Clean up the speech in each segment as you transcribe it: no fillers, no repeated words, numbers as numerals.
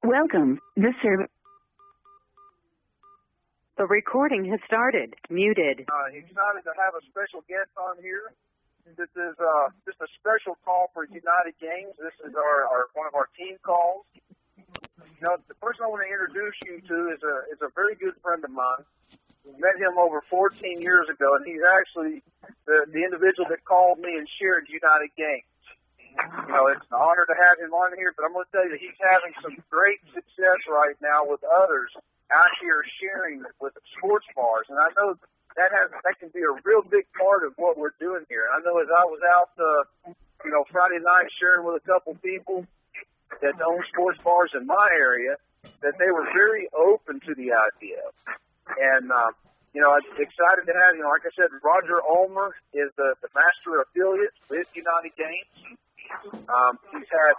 Welcome. This service. The recording has started. Muted. Excited to have a special guest on here. This is just a special call for United Games. This is our one of our team calls. You know, the person I want to introduce you to is a very good friend of mine. We met him over 14 years ago, and he's actually the individual that called me and shared United Games. You know, it's an honor to have him on here, but I'm going to tell you that he's having some great success right now with others out here sharing with sports bars, and I know that can be a real big part of what we're doing here. I know as I was out, Friday night sharing with a couple people that own sports bars in my area, that they were very open to the idea. And, I'm excited to have, like I said, Roger Ulmer is the master affiliate with United Games. He's had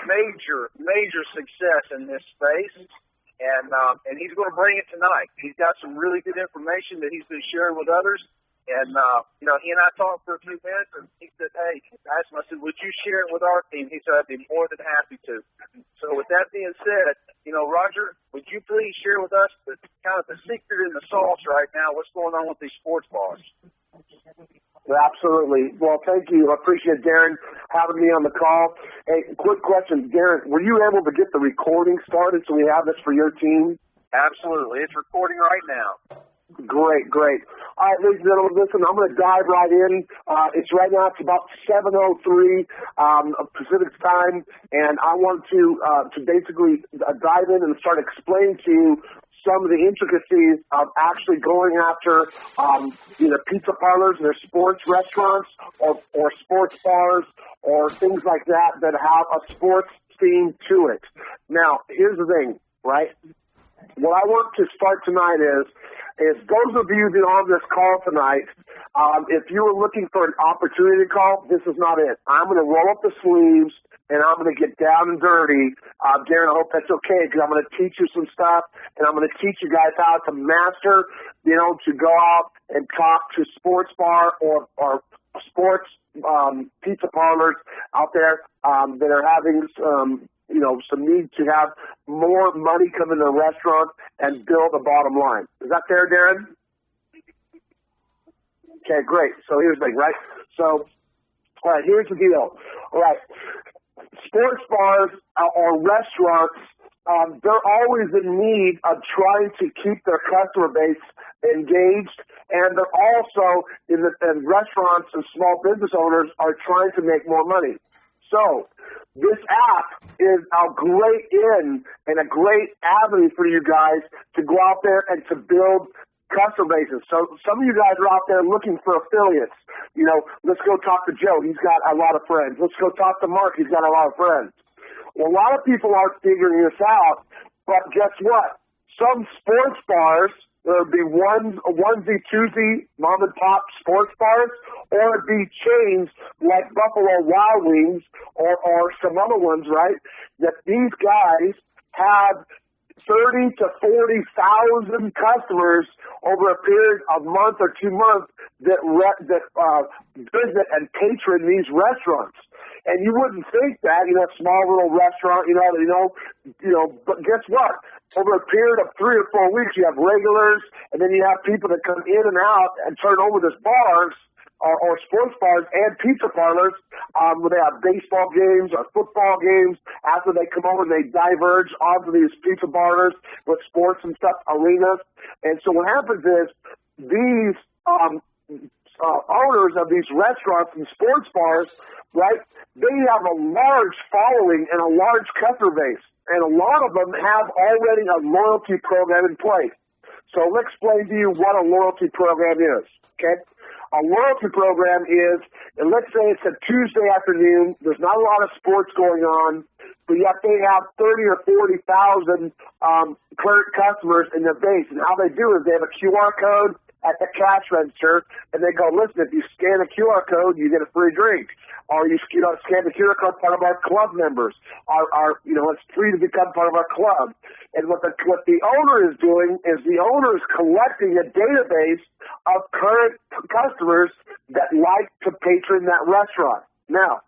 major success in this space, and he's going to bring it tonight. He's got some really good information that he's been sharing with others. And, he and I talked for a few minutes, and he said, hey, I asked him, I said, would you share it with our team? He said, I'd be more than happy to. So with that being said, Roger, would you please share with us the secret in the sauce right now, what's going on with these sports bars? Absolutely. Well, thank you. I appreciate Darren having me on the call. Hey, quick question. Darren, were you able to get the recording started so we have this for your team? Absolutely. It's recording right now. Great. All right, ladies and gentlemen, listen, I'm going to dive right in. It's about 7:03 Pacific time, and I want to basically dive in and start explaining to you some of the intricacies of actually going after either pizza parlors, their sports restaurants, or sports bars, or things like that have a sports theme to it. Now, here's the thing, right? What I want to start tonight is those of you that are on this call tonight, if you were looking for an opportunity call, this is not it. I'm going to roll up the sleeves, and I'm going to get down and dirty. Darren, I hope that's okay, because I'm going to teach you some stuff, and I'm going to teach you guys how to master, to go out and talk to sports bar or sports pizza parlors out there that are having some need to have more money come in the restaurant and build a bottom line. Is that fair, Darren? Okay, great. So here's the thing, right? So, all right, here's the deal. All right, sports bars or restaurants, they're always in need of trying to keep their customer base engaged, and they're also, and restaurants and small business owners are trying to make more money. So, this app is a great in and a great avenue for you guys to go out there and to build customer bases. So some of you guys are out there looking for affiliates. Let's go talk to Joe. He's got a lot of friends. Let's go talk to Mark. He's got a lot of friends. Well, a lot of people aren't figuring this out, but guess what? Some sports bars, there'll be onesie, twosie, mom and pop sports bars, or it'd be chains like Buffalo Wild Wings or some other ones, right? That these guys have 30 to 40,000 customers over a period of month or 2 months that visit and patron these restaurants. And you wouldn't think that, small little restaurant, but guess what? Over a period of 3 or 4 weeks, you have regulars, and then you have people that come in and out and turn over these bars or sports bars and pizza parlors where they have baseball games or football games. After they come over, they diverge onto these pizza parlors with sports and stuff, arenas. And so what happens is these owners of these restaurants and sports bars, right, they have a large following and a large customer base. And a lot of them have already a loyalty program in place. So let's explain to you what a loyalty program is, okay? A loyalty program is, and let's say it's a Tuesday afternoon, there's not a lot of sports going on, but yet they have 30 or 40,000 current customers in their base. And how they do is they have a QR code at the cash register, and they go, listen, if you scan a QR code, you get a free drink. Or you scan the QR code, part of our club members. It's free to become part of our club. And what the owner is doing is the owner is collecting a database of current customers that like to patron that restaurant. Now,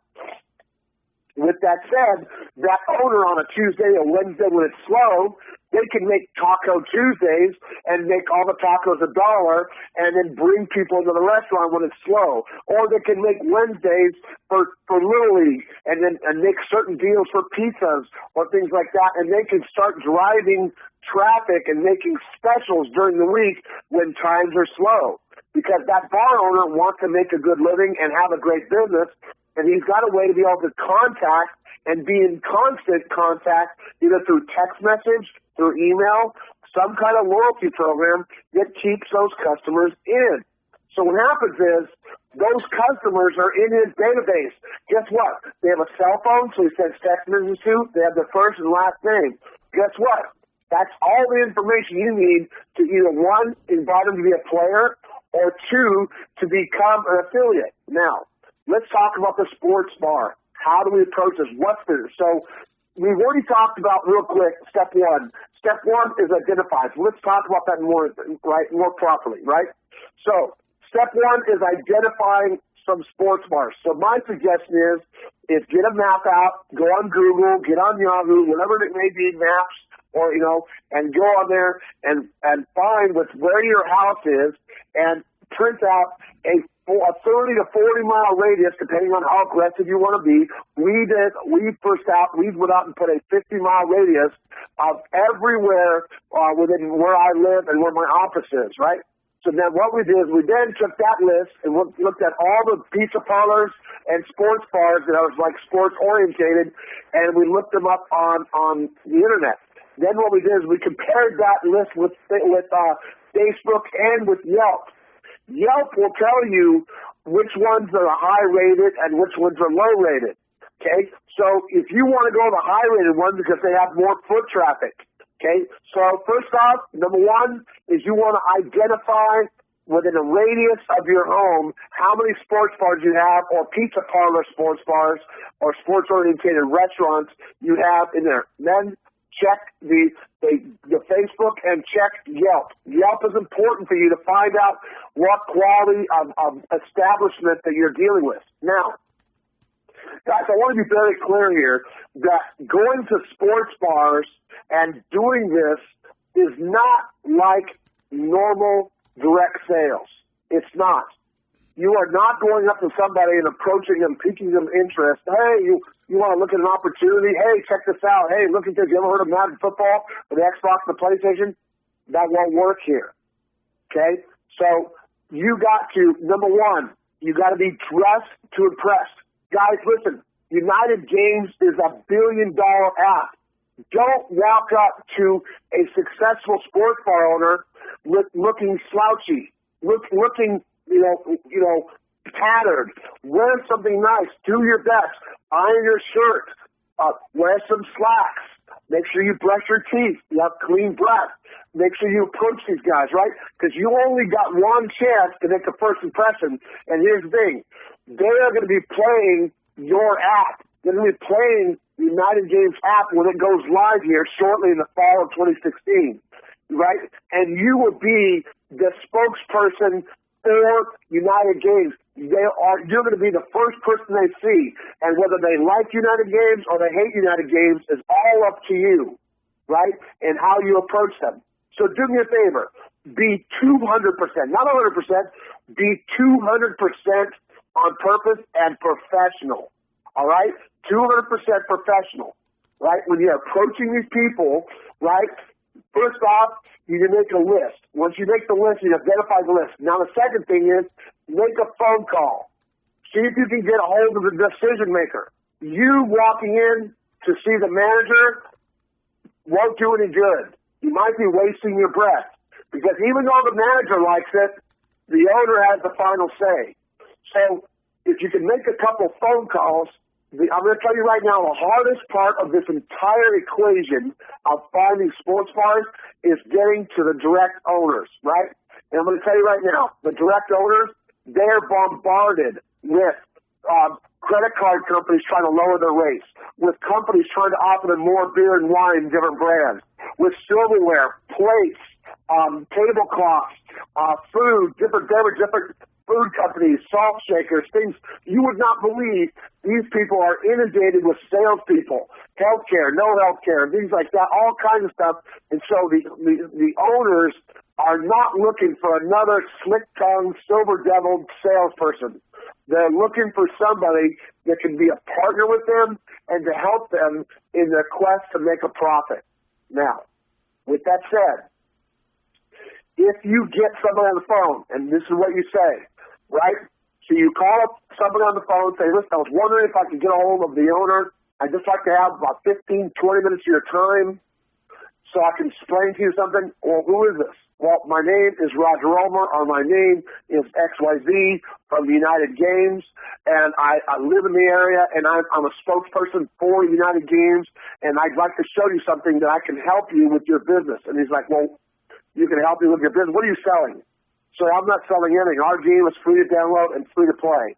With that said, that owner on a Tuesday or Wednesday when it's slow, they can make Taco Tuesdays and make all the tacos $1 and then bring people into the restaurant when it's slow. Or they can make Wednesdays for Little League and make certain deals for pizzas or things like that. And they can start driving traffic and making specials during the week when times are slow. Because that bar owner wants to make a good living and have a great business, and he's got a way to be able to contact and be in constant contact either through text message, through email, some kind of loyalty program that keeps those customers in. So what happens is those customers are in his database. Guess what? They have a cell phone, so he sends text messages to. They have their first and last name. Guess what? That's all the information you need to either, one, invite him to be a player, or two, to become an affiliate. Now, let's talk about the sports bar. How do we approach this? What's this? So we've already talked about real quick step one. Step one is identify. So let's talk about that more properly, right? So step one is identifying some sports bars. So my suggestion is get a map out, go on Google, get on Yahoo, whatever it may be, maps, or, and go on there and find where your house is and print out a 30 to 40 mile radius, depending on how aggressive you want to be. We went out and put a 50-mile radius of everywhere within where I live and where my office is, right? So then what we did is we then took that list and looked at all the pizza parlors and sports bars that was like sports orientated, and we looked them up on the internet. Then what we did is we compared that list with Facebook and with Yelp. Yelp will tell you which ones are high-rated and which ones are low-rated, okay? So if you want to go to the high-rated ones because they have more foot traffic, okay? So first off, number one is you want to identify within a radius of your home how many sports bars you have, or pizza parlor sports bars, or sports-oriented restaurants you have in there. Then check the Facebook and check Yelp. Yelp is important for you to find out what quality of establishment that you're dealing with. Now, guys, I want to be very clear here that going to sports bars and doing this is not like normal direct sales. It's not. You are not going up to somebody and approaching them, piquing them interest. Hey, you want to look at an opportunity? Hey, check this out. Hey, look at this. You ever heard of Madden football or the Xbox or the PlayStation? That won't work here. Okay? So you got to, number one, you got to be dressed to impress. Guys, listen, United Games is a $1 billion app. Don't walk up to a successful sports bar owner looking slouchy, looking tattered. Wear something nice. Do your best. Iron your shirt. Wear some slacks. Make sure you brush your teeth. You have clean breath. Make sure you approach these guys, right? Because you only got one chance to make a first impression. And here's the thing. They are going to be playing your app. They're going to be playing the United Games app when it goes live here shortly in the fall of 2016, right? And you will be the spokesperson for United Games. You're going to be the first person they see, and whether they like United Games or they hate United Games is all up to you, right? And how you approach them. So do me a favor, be 200%, not 100%, be 200% on purpose and professional, all right? 200% professional, right? When you're approaching these people, right? First off, you can make a list. Once you make the list, you identify the list. Now, the second thing is make a phone call. See if you can get a hold of the decision maker. You walking in to see the manager won't do any good. You might be wasting your breath because even though the manager likes it, the owner has the final say. So if you can make a couple phone calls, I'm going to tell you right now, the hardest part of this entire equation of finding sports bars is getting to the direct owners, right? And I'm going to tell you right now, the direct owners, they're bombarded with credit card companies trying to lower their rates, with companies trying to offer them more beer and wine, different brands, with silverware, plates, tablecloths, food, different beverage, different food companies, salt shakers, things you would not believe. These people are inundated with salespeople, healthcare, no healthcare, things like that, all kinds of stuff. And so the owners are not looking for another slick-tongued, silver-deviled salesperson. They're looking for somebody that can be a partner with them and to help them in their quest to make a profit. Now, with that said, if you get somebody on the phone, and this is what you say, right? So you call up somebody on the phone and say, listen, I was wondering if I could get a hold of the owner. I'd just like to have about 15, 20 minutes of your time so I can explain to you something. Well, who is this? Well, my name is Roger Ulmer, or my name is XYZ from the United Games, and I live in the area, and I'm a spokesperson for United Games, and I'd like to show you something that I can help you with your business. And he's like, well, you can help me with your business. What are you selling? So I'm not selling anything. Our game is free to download and free to play.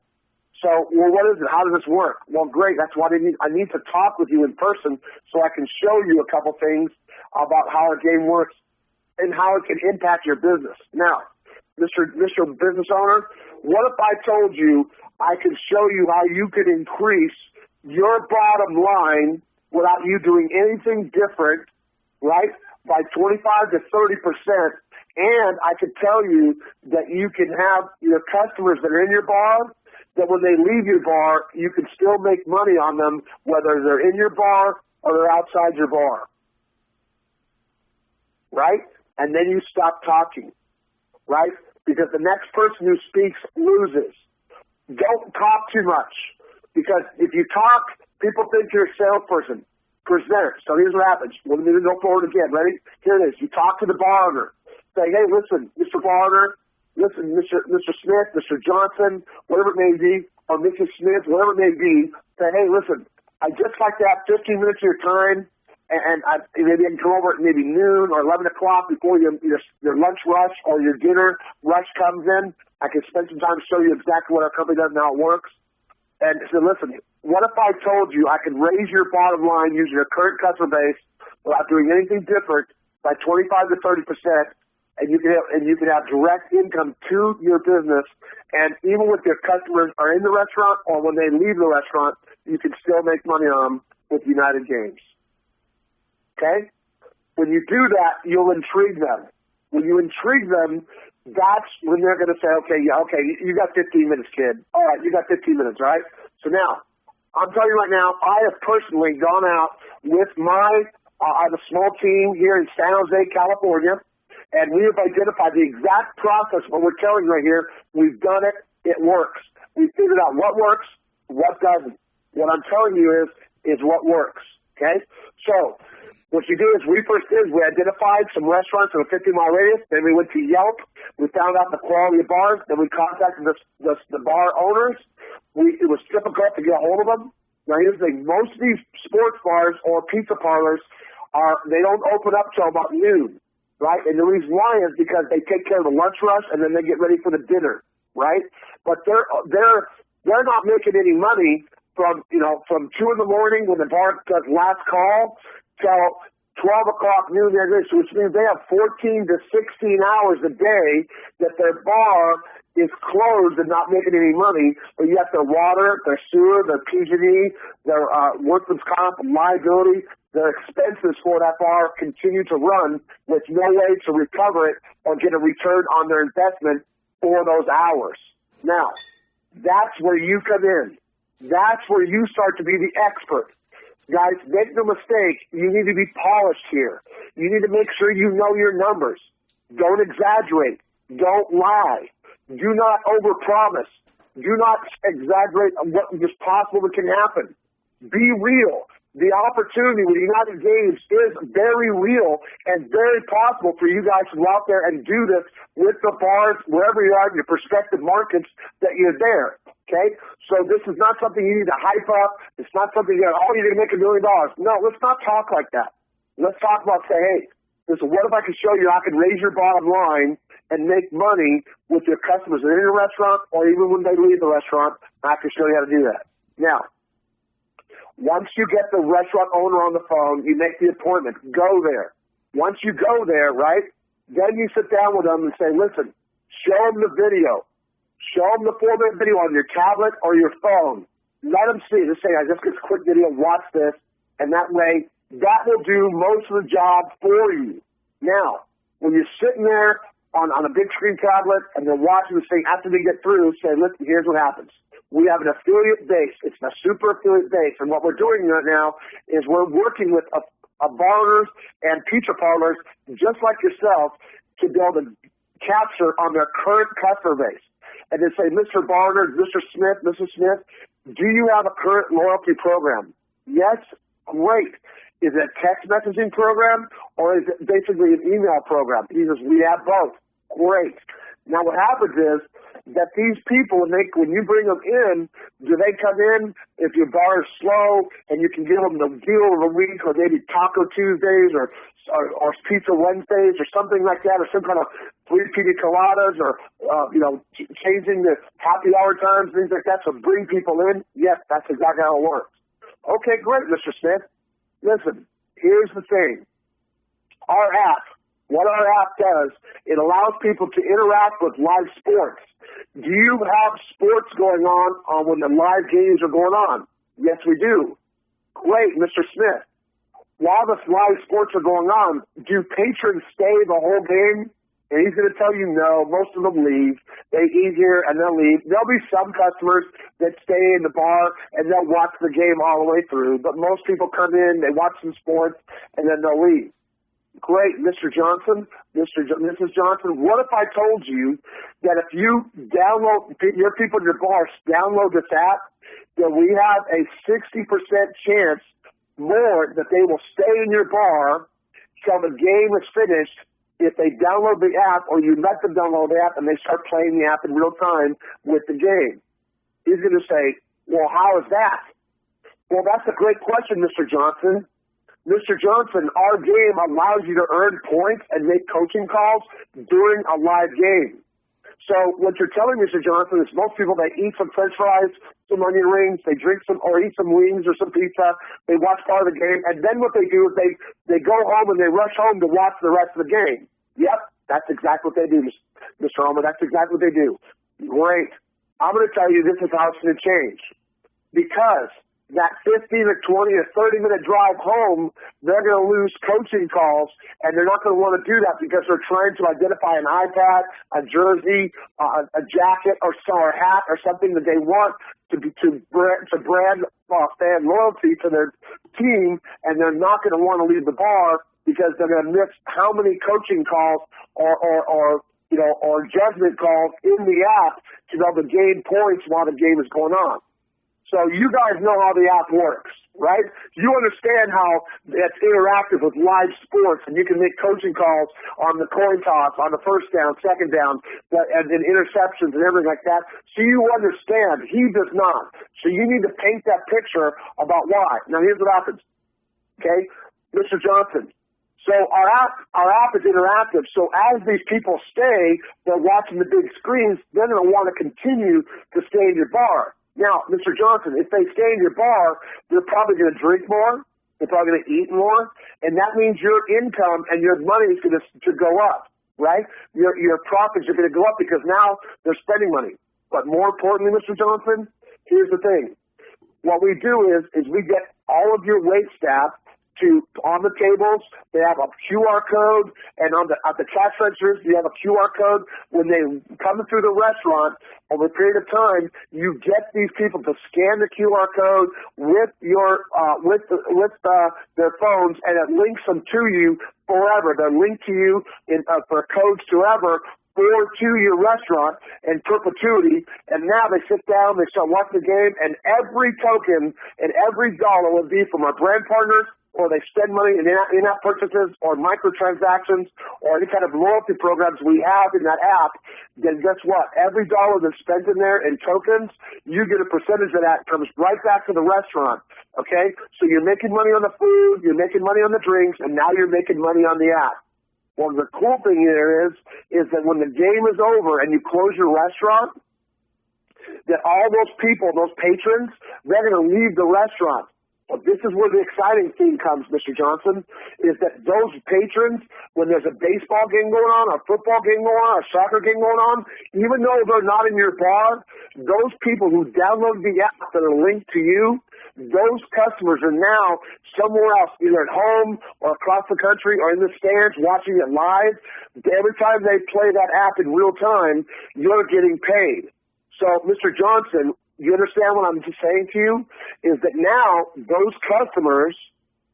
So, well, what is it? How does this work? Well, great. That's what I need to talk with you in person so I can show you a couple things about how our game works and how it can impact your business. Now, Mr. Business Owner, what if I told you I could show you how you could increase your bottom line without you doing anything different, right, by 25 to 30%, and I could tell you that you can have your customers that are in your bar, that when they leave your bar, you can still make money on them, whether they're in your bar or they're outside your bar, right? And then you stop talking, right? Because the next person who speaks loses. Don't talk too much, because if you talk, people think you're a salesperson. Present. So here's what happens. We're going to go forward again. Ready? Here it is. You talk to the bar owner. Say, hey, listen, Mr. Bar owner, listen, Mr. Smith, Mr. Johnson, whatever it may be, or Mrs. Smith, whatever it may be. Say, hey, listen, I'd just like to have 15 minutes of your time, and maybe I can come over at maybe noon or 11 o'clock before your lunch rush or your dinner rush comes in. I can spend some time to show you exactly what our company does and how it works. And so listen, what if I told you I could raise your bottom line using your current customer base without doing anything different by 25 to 30%, and you can have direct income to your business, and even when your customers are in the restaurant or when they leave the restaurant, you can still make money on them with United Games. Okay? When you do that, you'll intrigue them. When you intrigue them, that's when they're going to say, okay, you got 15 minutes, kid. All right, you got 15 minutes, right? So now, I'm telling you right now, I have personally gone out with I have a small team here in San Jose, California, and we have identified the exact process, what we're telling you right here. We've done it. It works. We've figured out what works, what doesn't. What I'm telling you is what works, okay? So what you do is we identified some restaurants in a 50-mile radius. Then we went to Yelp. We found out the quality of bars. Then we contacted the bar owners. It was difficult to get a hold of them. Now, here's the thing. Most of these sports bars or pizza parlors they don't open up till about noon, right? And the reason why is because they take care of the lunch rush and then they get ready for the dinner, right? But they're not making any money from 2 in the morning when the bar does last call till 12 o'clock noon, which means they have 14 to 16 hours a day that their bar is closed and not making any money, but yet their water, their sewer, their PG&E, their workman's comp, liability, their expenses for that bar continue to run with no way to recover it or get a return on their investment for those hours. Now, that's where you come in. That's where you start to be the expert. Guys, make no mistake, you need to be polished here. You need to make sure you know your numbers. Don't exaggerate. Don't lie. Do not overpromise. Do not exaggerate what is possible that can happen. Be real. The opportunity with United Games is very real and very possible for you guys to go out there and do this with the bars, wherever you are in your prospective markets that you're there. Okay? So this is not something you need to hype up. It's not something you're going to make $1 million. No, let's not talk like that. Let's talk about, say, hey, listen, what if I can show you I can raise your bottom line and make money with your customers that are in your restaurant or even when they leave the restaurant, I can show you how to do that. Now, once you get the restaurant owner on the phone, you make the appointment. Go there. Once you go there, right, then you sit down with them and say, listen, show them the video. Show them the 4-minute video on your tablet or your phone. Let them see. Just say, I just get a quick video, watch this, and that way, that will do most of the job for you. Now, when you're sitting there on a big screen tablet and they're watching this thing after they get through, say, listen, here's what happens. We have an affiliate base. It's a super affiliate base. And what we're doing right now is we're working with bars and pizza parlors just like yourself to be able to capture on their current customer base. And then say, Mr. Barnard, Mr. Smith, Mrs. Smith, do you have a current loyalty program? Yes? Great. Is it a text messaging program or is it basically an email program? He says, we have both. Great. Now what happens is that these people, when you bring them in, do they come in if your bar is slow and you can give them the deal of the week or maybe Taco Tuesdays or Pizza Wednesdays or something like that or some kind of free pina coladas or, changing the happy hour times, things like that to bring people in? Yes, that's exactly how it works. Okay, great, Mr. Smith. Listen, here's the thing. Our app, what our app does, it allows people to interact with live sports. Do you have sports going on when the live games are going on? Yes, we do. Great, Mr. Smith. While the live sports are going on, do patrons stay the whole game? And he's going to tell you no, most of them leave. They eat here and they'll leave. There'll be some customers that stay in the bar and they'll watch the game all the way through. But most people come in, they watch some sports, and then they'll leave. Great, Mr. Johnson, Mrs. Johnson, what if I told you that if you download, your people in your bar download this app, that we have a 60% chance more that they will stay in your bar till the game is finished if they download the app or you let them download the app and they start playing the app in real time with the game. He's going to say, well, how is that? Well, that's a great question, Mr. Johnson. Mr. Johnson, our game allows you to earn points and make coaching calls during a live game. So what you're telling Mr. Johnson is most people, they eat some french fries, some onion rings, they drink some or eat some wings or some pizza, they watch part of the game, and then what they do is they go home and they rush home to watch the rest of the game. Yep, that's exactly what they do, Mr. Homer. That's exactly what they do. Great. I'm going to tell you this is how it's going to change. Because that 15 or 20 or 30-minute drive home, they're going to lose coaching calls, and they're not going to want to do that because they're trying to identify an iPad, a jersey, a jacket, or a hat, or something that they want to brand fan loyalty to their team, and they're not going to want to leave the bar because they're going to miss how many coaching calls or judgment calls in the app to be able to gain points while the game is going on. So you guys know how the app works, right? You understand how it's interactive with live sports, and you can make coaching calls on the coin toss, on the first down, second down, and then interceptions and everything like that. So you understand. He does not. So you need to paint that picture about why. Now here's what happens. Okay, Mr. Johnson. So our app is interactive. So as these people stay, they're watching the big screens. They're going to want to continue to stay in your bar. Now, Mr. Johnson, if they stay in your bar, they're probably going to drink more. They're probably going to eat more. And that means your income and your money is going to go up, right? Your profits are going to go up because now they're spending money. But more importantly, Mr. Johnson, here's the thing. What we do is we get all of your wait staff on the tables, they have a QR code, and at the cash registers, you have a QR code. When they come through the restaurant over a period of time, you get these people to scan the QR code with their phones, and it links them to you forever. They're linked to you for codes to to your restaurant in perpetuity, and now they sit down, they start watching the game, and every token and every dollar will be from our brand partners, or they spend money in in-app purchases or microtransactions or any kind of loyalty programs we have in that app, then guess what? Every dollar that's spent in there in tokens, you get a percentage of that comes right back to the restaurant, okay? So you're making money on the food, you're making money on the drinks, and now you're making money on the app. Well, the cool thing here is that when the game is over and you close your restaurant, that all those people, those patrons, they're going to leave the restaurant. this is where the exciting thing comes, Mr. Johnson, is that those patrons, when there's a baseball game going on, a football game going on, a soccer game going on, even though they're not in your bar, those people who download the app that are linked to you, those customers are now somewhere else, either at home or across the country or in the stands watching it live. Every time they play that app in real time, you're getting paid. So, Mr. Johnson, you understand what I'm just saying to you? Is that now those customers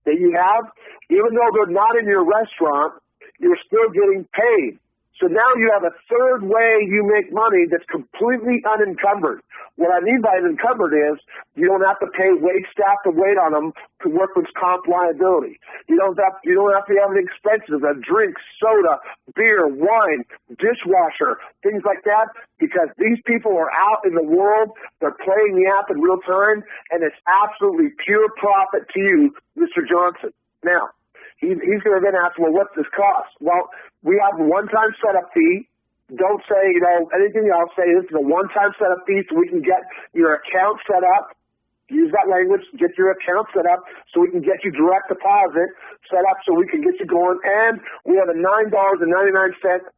that you have, even though they're not in your restaurant, you're still getting paid. So now you have a third way you make money that's completely unencumbered. What I mean by unencumbered is you don't have to pay wait staff to wait on them to work with comp liability. You don't have to have any expenses of drinks, soda, beer, wine, dishwasher, things like that, because these people are out in the world, they're playing the app in real time, and it's absolutely pure profit to you, Mr. Johnson. Now, he's going to then ask, well, what's this cost? Well, we have a one-time setup fee. Don't say, anything else. Say this is a one-time setup fee so we can get your account set up. Use that language, get your account set up so we can get you direct deposit set up so we can get you going. And we have a $9.99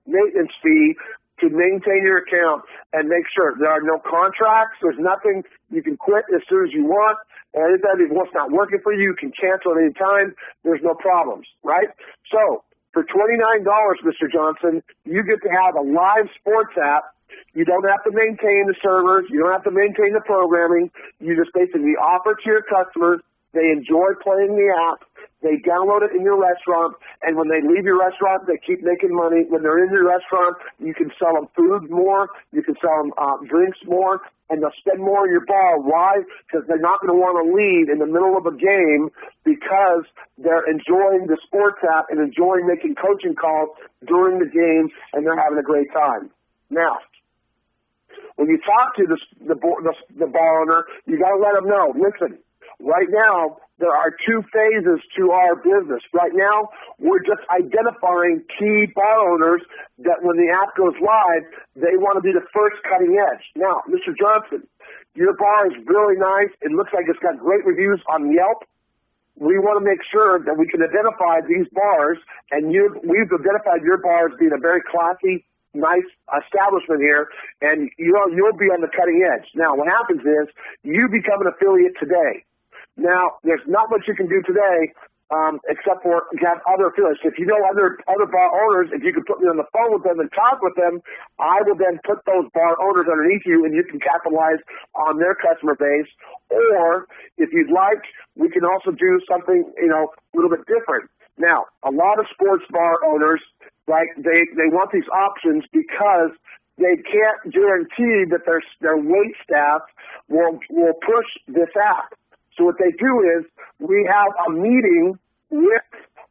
maintenance fee to maintain your account and make sure there are no contracts. There's nothing. You can quit as soon as you want. Or anytime if what's not working for you, you can cancel at any time. There's no problems, right? So for $29, Mr. Johnson, you get to have a live sports app. You don't have to maintain the servers. You don't have to maintain the programming. You just basically offer to your customers. They enjoy playing the app. They download it in your restaurant, and when they leave your restaurant, they keep making money. When they're in your restaurant, you can sell them food more, you can sell them drinks more, and they'll spend more in your bar. Why? Because they're not going to want to leave in the middle of a game because they're enjoying the sports app and enjoying making coaching calls during the game, and they're having a great time. Now, when you talk to the bar owner, you got to let them know, listen, right now, there are two phases to our business. Right now, we're just identifying key bar owners that when the app goes live, they want to be the first cutting edge. Now, Mr. Johnson, your bar is really nice. It looks like it's got great reviews on Yelp. We want to make sure that we can identify these bars, and we've identified your bar as being a very classy, nice establishment here, and you'll be on the cutting edge. Now, what happens is you become an affiliate today. Now, there's not much you can do today except for have other affiliates. If you know other bar owners, if you could put me on the phone with them and talk with them, I will then put those bar owners underneath you, and you can capitalize on their customer base. Or, if you'd like, we can also do something, a little bit different. Now, a lot of sports bar owners, they want these options because they can't guarantee that their wait staff will push this app. So what they do is we have a meeting with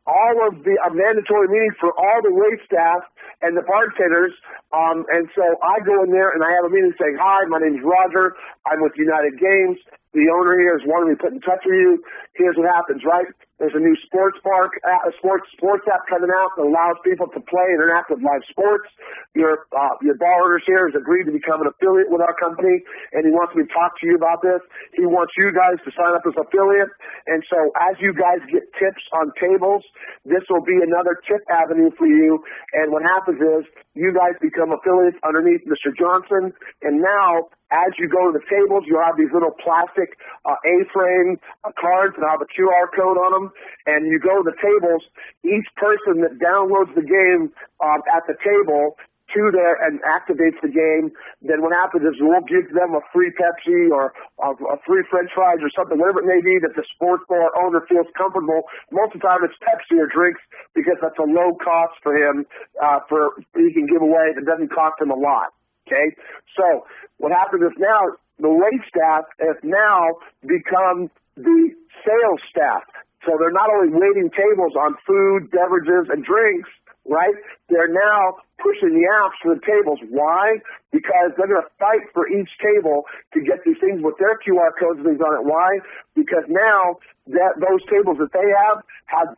all of a mandatory meeting for all the wait staff and the bartenders. And so I go in there and I have a meeting saying, hi, my name is Roger. I'm with United Games. The owner here has wanted me to put in touch with you. Here's what happens, right? There's a new sports app coming out that allows people to play and interact with live sports. Your bar owner here has agreed to become an affiliate with our company, and he wants me to talk to you about this. He wants you guys to sign up as affiliate. And so as you guys get tips on tables, this will be another tip avenue for you. And what happens is you guys become affiliates underneath Mr. Johnson, and now as you go to the tables, you'll have these little plastic A-frame cards that have a QR code on them. And you go to the tables, each person that downloads the game at the table to there and activates the game, then what happens is we'll give them a free Pepsi or a free French fries or something, whatever it may be that the sports bar owner feels comfortable. Most of the time it's Pepsi or drinks because that's a low cost for him he can give away. It doesn't cost him a lot. Okay, so what happens is now the wait staff has now become the sales staff. So they're not only waiting tables on food, beverages, and drinks, right? They're now pushing the apps to the tables. Why? Because they're going to fight for each table to get these things with their QR codes and things on it. Why? Because now that those tables that they have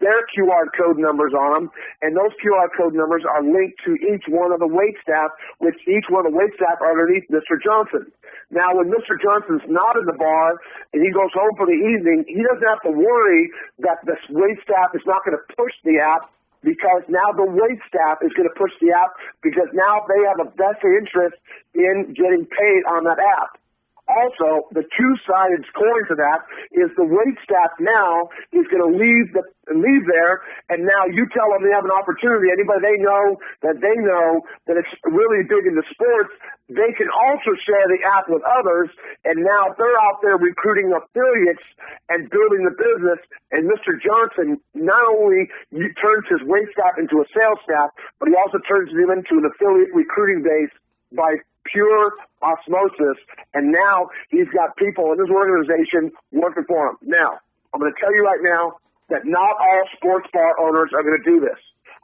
their QR code numbers on them, and those QR code numbers are linked to each one of the wait staff, which each one of the wait staff are underneath Mr. Johnson. Now, when Mr. Johnson's not in the bar and he goes home for the evening, he doesn't have to worry that the wait staff is not going to push the app, because now the wait staff is going to push the app, because now they have a vested interest in getting paid on that app. Also, the two-sided coin to that is the wait staff now is going to leave there, and now you tell them they have an opportunity. Anybody they know that it's really big into sports, they can also share the app with others, and now they're out there recruiting affiliates and building the business. And Mr. Johnson not only turns his wait staff into a sales staff, but he also turns them into an affiliate recruiting base by pure osmosis, and now he's got people in his organization working for him. Now, I'm going to tell you right now that not all sports bar owners are going to do this.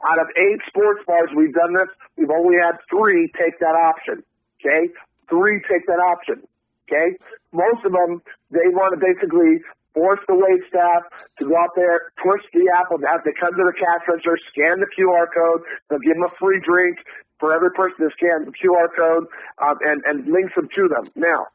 Out of 8 sports bars we've done this, we've only had 3 take that option, okay? 3 take that option, okay? Most of them, they want to basically force the wait staff to go out there, push the app as they come to the cash register, scan the QR code, they'll give them a free drink for every person that scans the QR code and links them to them. Now,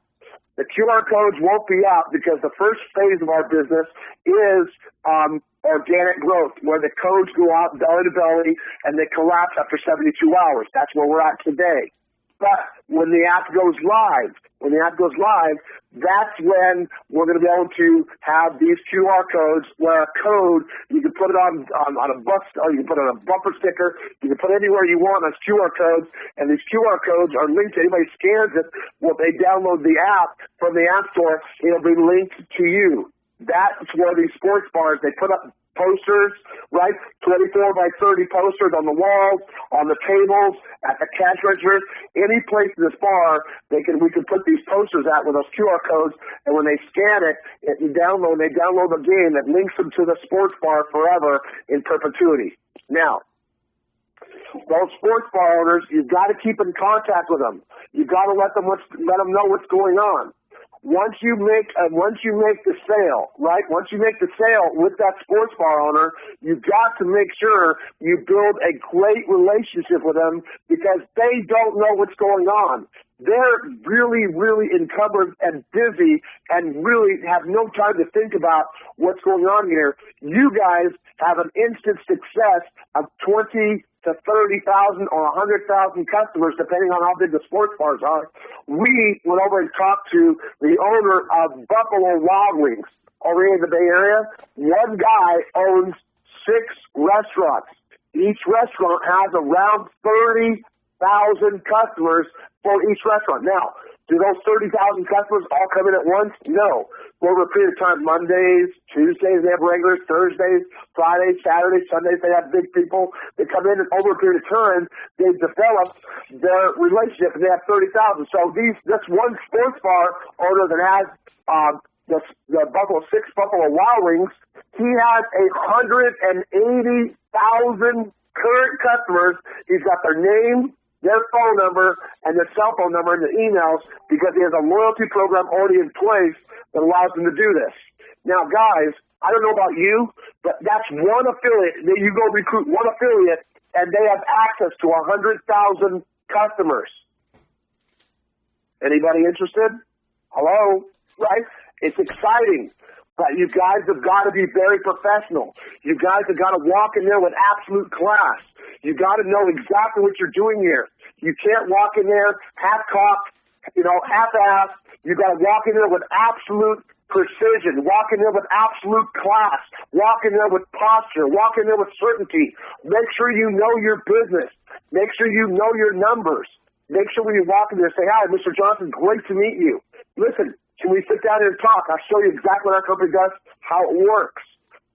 the QR codes won't be out because the first phase of our business is organic growth, where the codes go out belly to belly and they collapse after 72 hours. That's where we're at today. But when the app goes live, that's when we're going to be able to have these QR codes, where a code, you can put it on a bus, or you can put it on a bumper sticker, you can put it anywhere you want on QR codes, and these QR codes are linked to anybody scans it. Well, they download the app from the App Store, it'll be linked to you. That's where these sports bars, they put up posters, right? 24 by 30 posters on the walls, on the tables, at the cash registers, any place in this bar, we can put these posters out with those QR codes, and when they scan it, they download the game that links them to the sports bar forever in perpetuity. Now, those sports bar owners, you've got to keep in contact with them. You've got to let them know what's going on. Once you make the sale, right? Once you make the sale with that sports bar owner, you've got to make sure you build a great relationship with them, because they don't know what's going on. They're really, really encumbered and busy and really have no time to think about what's going on here. You guys have an instant success of 20 to 30,000 or 100,000 customers, depending on how big the sports bars are. We went over and talked to the owner of Buffalo Wild Wings over here in the Bay Area. One guy owns 6 restaurants. Each restaurant has around 30,000 customers for each restaurant. Now, do those 30,000 customers all come in at once? No. Over a period of time, Mondays, Tuesdays, they have regulars, Thursdays, Fridays, Saturdays, Sundays, they have big people. They come in, and over a period of time, they've developed their relationship, and they have 30,000. So this one sports bar owner that has the Buffalo 6 Buffalo Wild Wings, he has 180,000 current customers. He's got their name, their phone number, and their cell phone number, and their emails, because he has a loyalty program already in place that allows him to do this. Now, guys, I don't know about you, but that's one affiliate. You go recruit one affiliate, and they have access to 100,000 customers. Anybody interested? Hello? Right? It's exciting. But you guys have got to be very professional. You guys have got to walk in there with absolute class. You got to know exactly what you're doing here. You can't walk in there half-cocked, half-assed. You got to walk in there with absolute precision. Walk in there with absolute class. Walk in there with posture. Walk in there with certainty. Make sure you know your business. Make sure you know your numbers. Make sure when you walk in there, say, "Hi, Mr. Johnson, great to meet you. Listen, can we sit down here and talk? I'll show you exactly what our company does, how it works."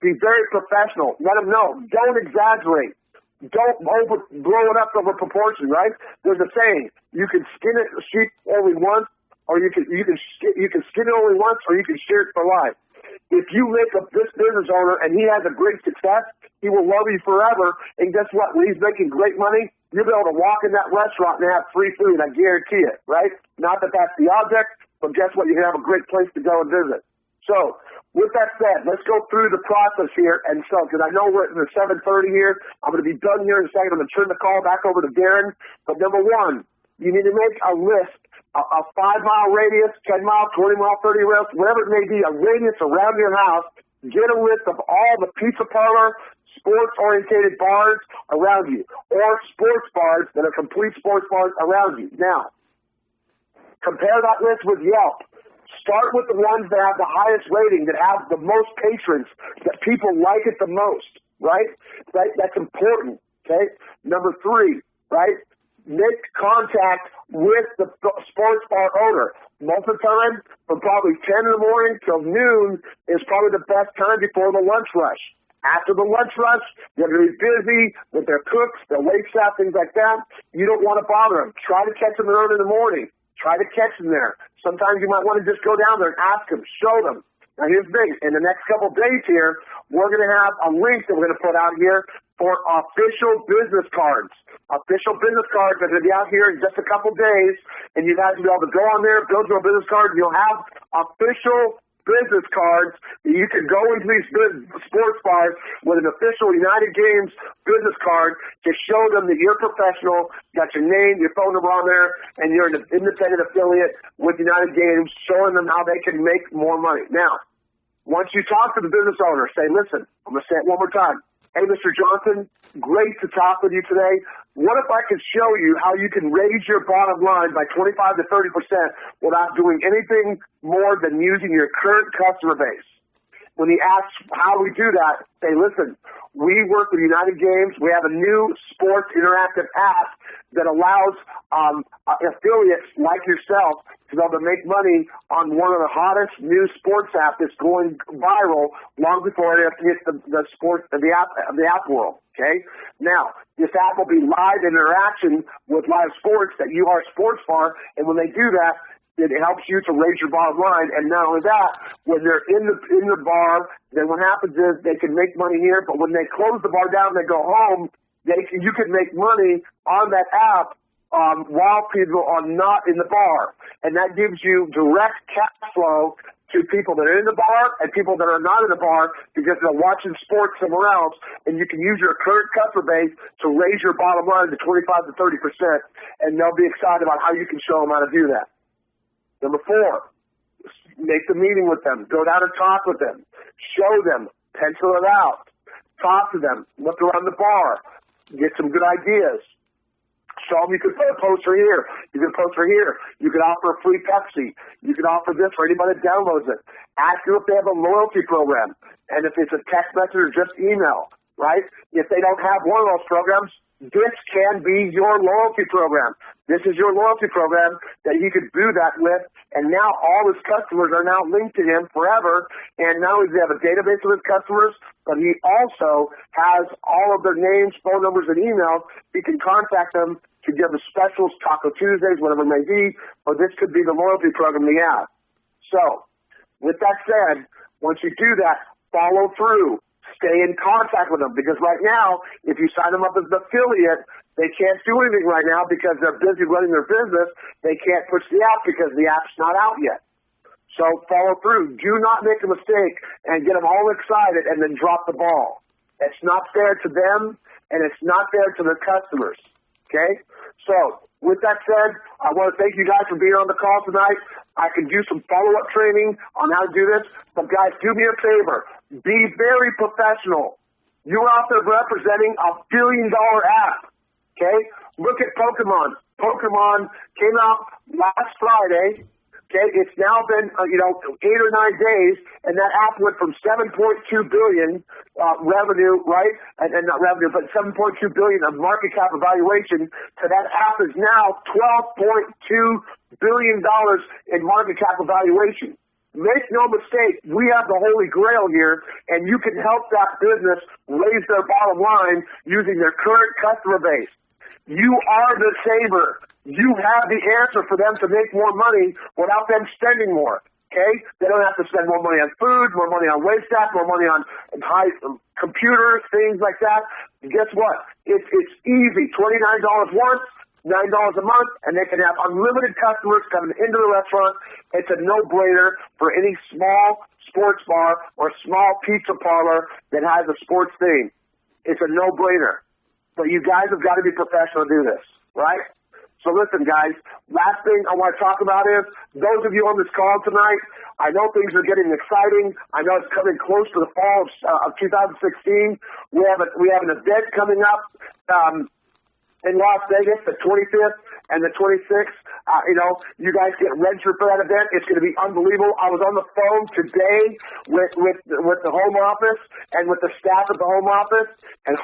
Be very professional. Let them know. Don't exaggerate. Don't blow it up over proportion, right? There's a saying: you can skin it sheep only once, or you can skin it only once, or you can shear it for life. If you make this business owner and he has a great success, He will love you forever. And guess what? When he's making great money, you'll be able to walk in that restaurant and have free food. I guarantee it, right? Not that that's the object, but guess what? You can have a great place to go and visit. So with that said, let's go through the process here. And so, because I know we're at the 7:30 here, I'm going to be done here in a second. I'm going to turn the call back over to Darren. But number one, you need to make a list, a 5-mile radius, 10-mile, 20-mile, 30 miles, whatever it may be, a radius around your house. Get a list of all the pizza parlor, sports-oriented bars around you, or sports bars that are complete sports bars around you. Now, compare that list with Yelp. Start with the ones that have the highest rating, that have the most patrons, that people like it the most, right? That's important, okay? Number three, right? Make contact with the sports bar owner. Most of the time, from probably 10 in the morning till noon is probably the best time before the lunch rush. After the lunch rush, they're going to be busy with their cooks, their wait staff, things like that. You don't want to bother them. Try to catch them early in the morning. Try to catch them there. Sometimes you might want to just go down there and ask them, show them. Now, here's the thing. In the next couple of days here, we're going to have a link that we're going to put out here for official business cards. Official business cards are going to be out here in just a couple of days, and you guys will be able to go on there, build your business card, and you'll have official business cards. You can go into these sports bars with an official United Games business card to show them that you're professional, got your name, your phone number on there, and you're an independent affiliate with United Games, showing them how they can make more money. Now, once you talk to the business owner, say, listen, I'm going to say it one more time. Hey, Mr. Johnson, great to talk with you today. What if I could show you how you can raise your bottom line by 25 to 30% without doing anything more than using your current customer base? When he asks how we do that, say, listen, we work with United Games. We have a new sports interactive app that allows affiliates like yourself to be able to make money on one of the hottest new sports apps that's going viral long before it hits the app world. Okay. Now, this app will be live interaction with live sports that you are a sports bar, and when they do that, it helps you to raise your bottom line. And not only that, when they're in the bar, then what happens is they can make money here, but when they close the bar down and they go home, you can make money on that app while people are not in the bar. And that gives you direct cash flow to people that are in the bar and people that are not in the bar because they're watching sports somewhere else, and you can use your current customer base to raise your bottom line to 25 to 30%, and they'll be excited about how you can show them how to do that. Number four, make the meeting with them. Go down and talk with them. Show them. Pencil it out. Talk to them. Look around the bar. Get some good ideas. Show them you can put a poster here. You can poster here. You can offer a free Pepsi. You can offer this for anybody that downloads it. Ask them if they have a loyalty program. And if it's a text message or just email, right? If they don't have one of those programs, this can be your loyalty program. This is your loyalty program that he could do that with, and now all his customers are now linked to him forever, and not only does he have a database of his customers, but he also has all of their names, phone numbers, and emails. He can contact them to give the specials, Taco Tuesdays, whatever it may be, or this could be the loyalty program he has. So, with that said, once you do that, follow through. Stay in contact with them, because right now, if you sign them up as an affiliate, they can't do anything right now because they're busy running their business. They can't push the app because the app's not out yet. So follow through. Do not make a mistake and get them all excited and then drop the ball. It's not fair to them, and it's not fair to their customers. Okay? So with that said, I want to thank you guys for being on the call tonight. I can do some follow-up training on how to do this. But guys, do me a favor. Be very professional. You're out there representing a billion-dollar app. Okay? Look at Pokemon. Pokemon came out last Friday. Okay, it's now been 8 or 9 days, and that app went from 7.2 billion revenue, right? And not revenue, but 7.2 billion of market cap evaluation. To that app is now $12.2 billion in market cap evaluation. Make no mistake, we have the holy grail here, and you can help that business raise their bottom line using their current customer base. You are the saver. You have the answer for them to make more money without them spending more. Okay? They don't have to spend more money on food, more money on wait staff, more money on high computers, things like that. And guess what? It's easy. $29 once, $9 a month, and they can have unlimited customers coming into the restaurant. It's a no-brainer for any small sports bar or small pizza parlor that has a sports theme. It's a no-brainer. But you guys have got to be professional to do this, right? So listen, guys, last thing I want to talk about is those of you on this call tonight, I know things are getting exciting. I know it's coming close to the fall of 2016. We have an event coming up in Las Vegas, the 25th and the 26th. You guys get registered for that event. It's going to be unbelievable. I was on the phone today with the home office and with the staff at the home office, and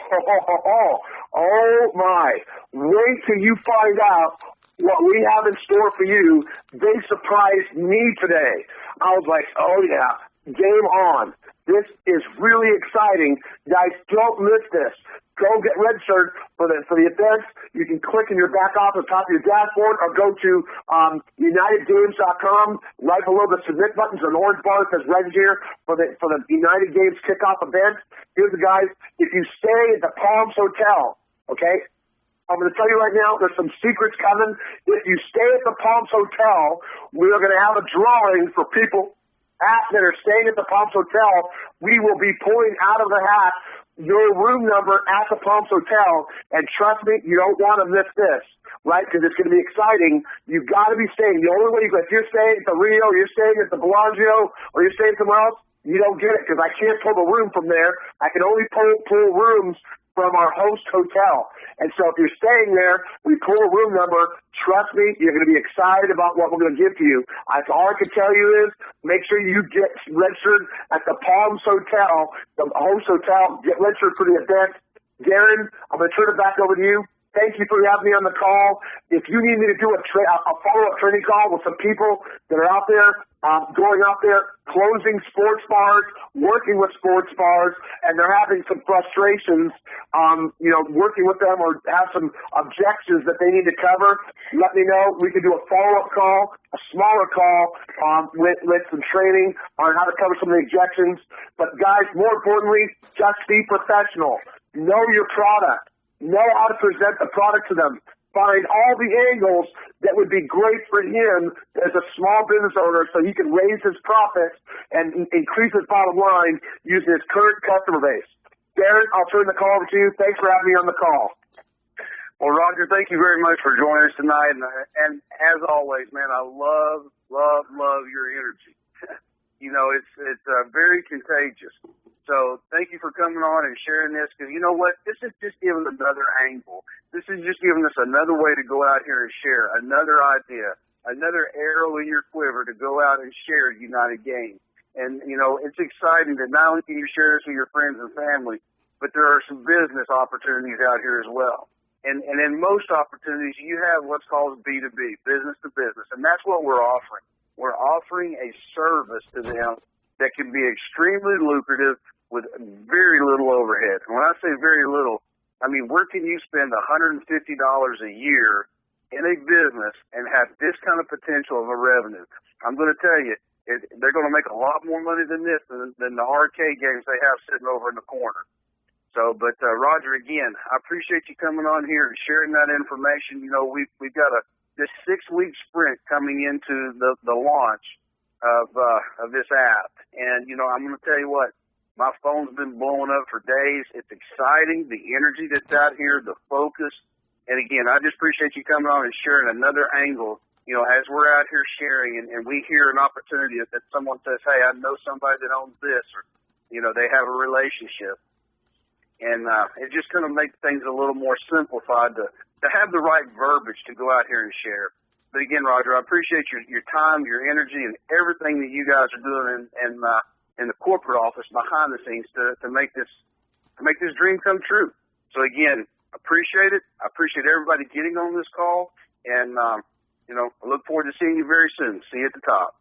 oh my, wait till you find out what we have in store for you. They surprised me today. I was like, oh yeah, game on. This is really exciting. Guys, don't miss this. Go get registered for the events. You can click in your back office, top of your dashboard, or go to UnitedGames.com. Right below the submit button is an orange bar that says register for the United Games kickoff event. Here's the guys. If you stay at the Palms Hotel, okay, I'm going to tell you right now, there's some secrets coming. If you stay at the Palms Hotel, we are going to have a drawing for people that are staying at the Palms Hotel. We will be pulling out of the hat your room number at the Palms Hotel, and trust me, you don't want to miss this, right? Because it's going to be exciting. You've got to be staying. The only way if you're staying at the Rio, you're staying at the Bellagio, or you're staying somewhere else, you don't get it because I can't pull the room from there. I can only pull rooms from our host hotel. And so if you're staying there, we pull a room number. Trust me, you're going to be excited about what we're going to give to you. All I can tell you is make sure you get registered at the Palms Hotel, the host hotel. Get registered for the event. Darren, I'm going to turn it back over to you. Thank you for having me on the call. If you need me to do a follow-up training call with some people that are out there, going out there, closing sports bars, working with sports bars, and they're having some frustrations, working with them or have some objections that they need to cover, let me know. We can do a follow-up call, a smaller call with some training on how to cover some of the objections. But, guys, more importantly, just be professional. Know your product. Know how to present the product to them. Find all the angles that would be great for him as a small business owner so he can raise his profits and increase his bottom line using his current customer base. Darren, I'll turn the call over to you. Thanks for having me on the call. Well, Roger, thank you very much for joining us tonight. And as always, man, I love your energy. It's very contagious. So thank you for coming on and sharing this, because you know what? This is just giving another angle. This is just giving us another way to go out here and share, another idea, another arrow in your quiver to go out and share United Games. And, it's exciting that not only can you share this with your friends and family, but there are some business opportunities out here as well. And in most opportunities, you have what's called B2B, business to business, and that's what we're offering. We're offering a service to them that can be extremely lucrative with very little overhead. And when I say very little, I mean, where can you spend $150 a year in a business and have this kind of potential of a revenue? I'm going to tell you, they're going to make a lot more money than this, than the arcade games they have sitting over in the corner. So, but Roger, again, I appreciate you coming on here and sharing that information. We've got this 6-week sprint coming into the launch of this app. And, I'm going to tell you what, my phone's been blowing up for days. It's exciting, the energy that's out here, the focus. And again, I just appreciate you coming on and sharing another angle, as we're out here sharing and we hear an opportunity that someone says, hey, I know somebody that owns this, or, they have a relationship. And it's just going to make things a little more simplified to have the right verbiage to go out here and share. But again, Roger, I appreciate your time, your energy, and everything that you guys are doing in the corporate office behind the scenes to make this dream come true. So again, appreciate it. I appreciate everybody getting on this call, and I look forward to seeing you very soon. See you at the top.